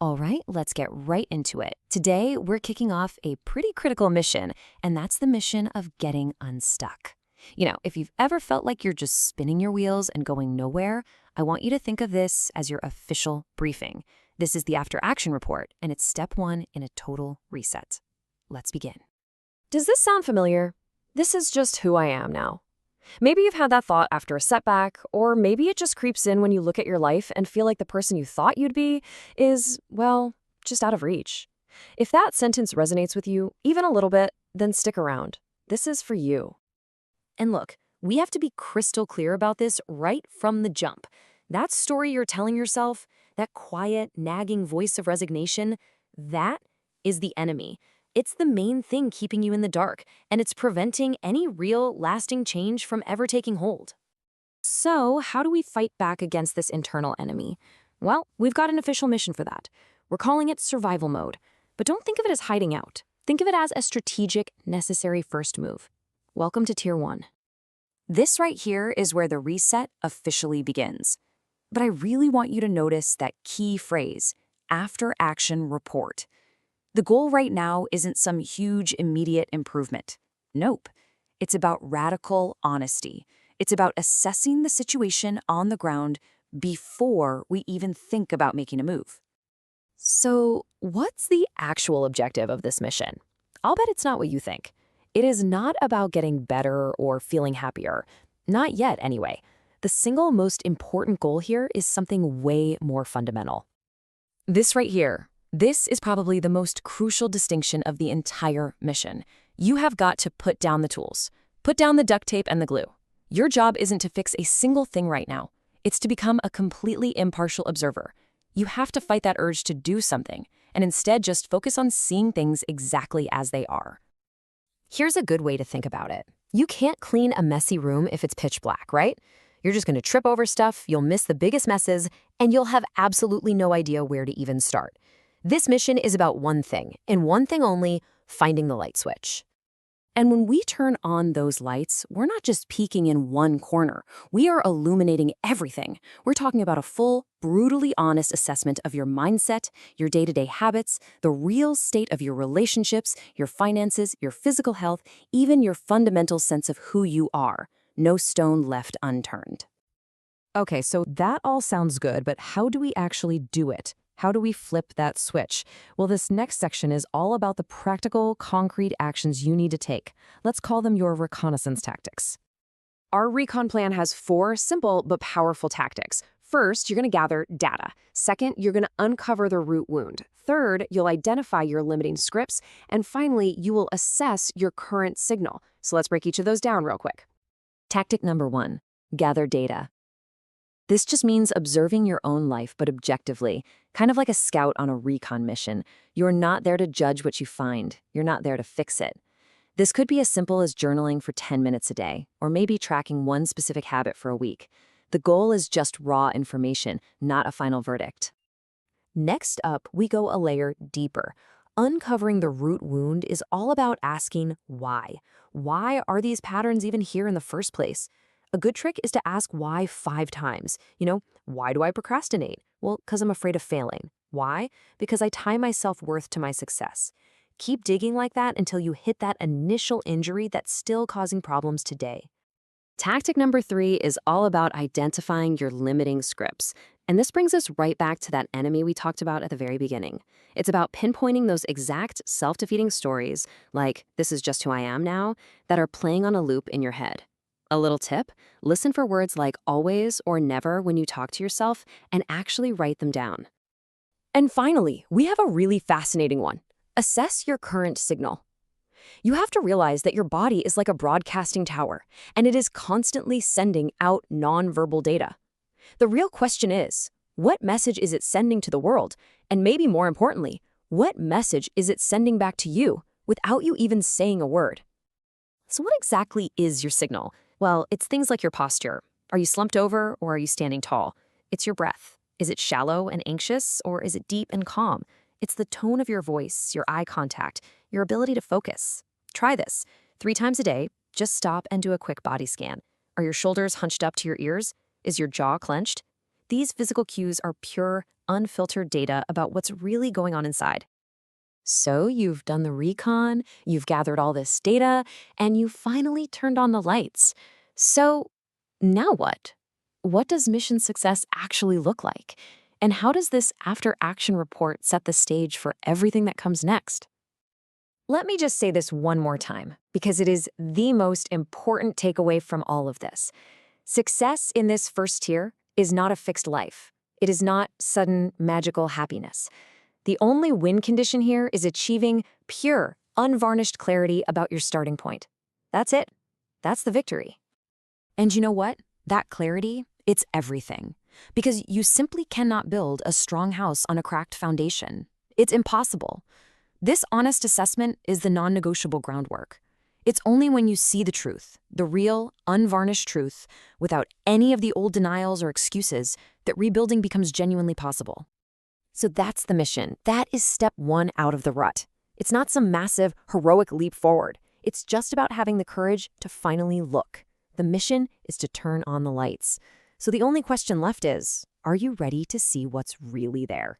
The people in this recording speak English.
All right, let's get right into it. Today, we're kicking off a pretty critical mission, and that's the mission of getting unstuck. If you've ever felt like you're just spinning your wheels and going nowhere, I want you to think of this as your official briefing. This is the after action report, and it's step one in a total reset. Let's begin. Does this sound familiar? This is just who I am now. Maybe you've had that thought after a setback, or maybe it just creeps in when you look at your life and feel like the person you thought you'd be is, well, just out of reach. If that sentence resonates with you, even a little bit, then stick around. This is for you. And look, we have to be crystal clear about this right from the jump. That story you're telling yourself, that quiet, nagging voice of resignation, that is the enemy. It's the main thing keeping you in the dark, and it's preventing any real, lasting change from ever taking hold. So, how do we fight back against this internal enemy? Well, we've got an official mission for that. We're calling it survival mode. But don't think of it as hiding out. Think of it as a strategic, necessary first move. Welcome to Tier 1. This right here is where the reset officially begins. But I really want you to notice that key phrase, after action report. The goal right now isn't some huge immediate improvement. Nope. It's about radical honesty. It's about assessing the situation on the ground before we even think about making a move. So, what's the actual objective of this mission? I'll bet it's not what you think. It is not about getting better or feeling happier. Not yet, anyway. The single most important goal here is something way more fundamental. This right here. This is probably the most crucial distinction of the entire mission. You have got to put down the tools. Put down the duct tape and the glue. Your job isn't to fix a single thing right now. It's to become a completely impartial observer. You have to fight that urge to do something, and instead just focus on seeing things exactly as they are. Here's a good way to think about it. You can't clean a messy room if it's pitch black, right? You're just going to trip over stuff, you'll miss the biggest messes, and you'll have absolutely no idea where to even start. This mission is about one thing, and one thing only, finding the light switch. And when we turn on those lights, we're not just peeking in one corner. We are illuminating everything. We're talking about a full, brutally honest assessment of your mindset, your day-to-day habits, the real state of your relationships, your finances, your physical health, even your fundamental sense of who you are. No stone left unturned. Okay, so that all sounds good, but how do we actually do it? How do we flip that switch? Well, this next section is all about the practical, concrete actions you need to take. Let's call them your reconnaissance tactics. Our recon plan has 4 simple but powerful tactics. First, you're going to gather data. Second, you're going to uncover the root wound. Third, you'll identify your limiting scripts. And finally, you will assess your current signal. So let's break each of those down real quick. Tactic number 1, gather data. This just means observing your own life, but objectively, kind of like a scout on a recon mission. You're not there to judge what you find. You're not there to fix it. This could be as simple as journaling for 10 minutes a day, or maybe tracking one specific habit for a week. The goal is just raw information, not a final verdict. Next up, we go a layer deeper. Uncovering the root wound is all about asking why. Why are these patterns even here in the first place? A good trick is to ask why 5 times. Why do I procrastinate? Well, because I'm afraid of failing. Why? Because I tie my self-worth to my success. Keep digging like that until you hit that initial injury that's still causing problems today. Tactic number 3 is all about identifying your limiting scripts. And this brings us right back to that enemy we talked about at the very beginning. It's about pinpointing those exact self-defeating stories, like "this is just who I am now," that are playing on a loop in your head. A little tip, listen for words like always or never when you talk to yourself and actually write them down. And finally, we have a really fascinating one. Assess your current signal. You have to realize that your body is like a broadcasting tower, and it is constantly sending out nonverbal data. The real question is, what message is it sending to the world? And maybe more importantly, what message is it sending back to you without you even saying a word? So what exactly is your signal? Well, it's things like your posture. Are you slumped over or are you standing tall? It's your breath. Is it shallow and anxious or is it deep and calm? It's the tone of your voice, your eye contact, your ability to focus. Try this. 3 times a day, just stop and do a quick body scan. Are your shoulders hunched up to your ears? Is your jaw clenched? These physical cues are pure, unfiltered data about what's really going on inside. So you've done the recon, you've gathered all this data, and you finally turned on the lights. So now what? What does mission success actually look like? And how does this after-action report set the stage for everything that comes next? Let me just say this one more time, because it is the most important takeaway from all of this. Success in this first tier is not a fixed life. It is not sudden, magical happiness. The only win condition here is achieving pure, unvarnished clarity about your starting point. That's it. That's the victory. And you know what? That clarity, it's everything. Because you simply cannot build a strong house on a cracked foundation. It's impossible. This honest assessment is the non-negotiable groundwork. It's only when you see the truth, the real, unvarnished truth, without any of the old denials or excuses, that rebuilding becomes genuinely possible. So that's the mission. That is step one out of the rut. It's not some massive, heroic leap forward. It's just about having the courage to finally look. The mission is to turn on the lights. So the only question left is, are you ready to see what's really there?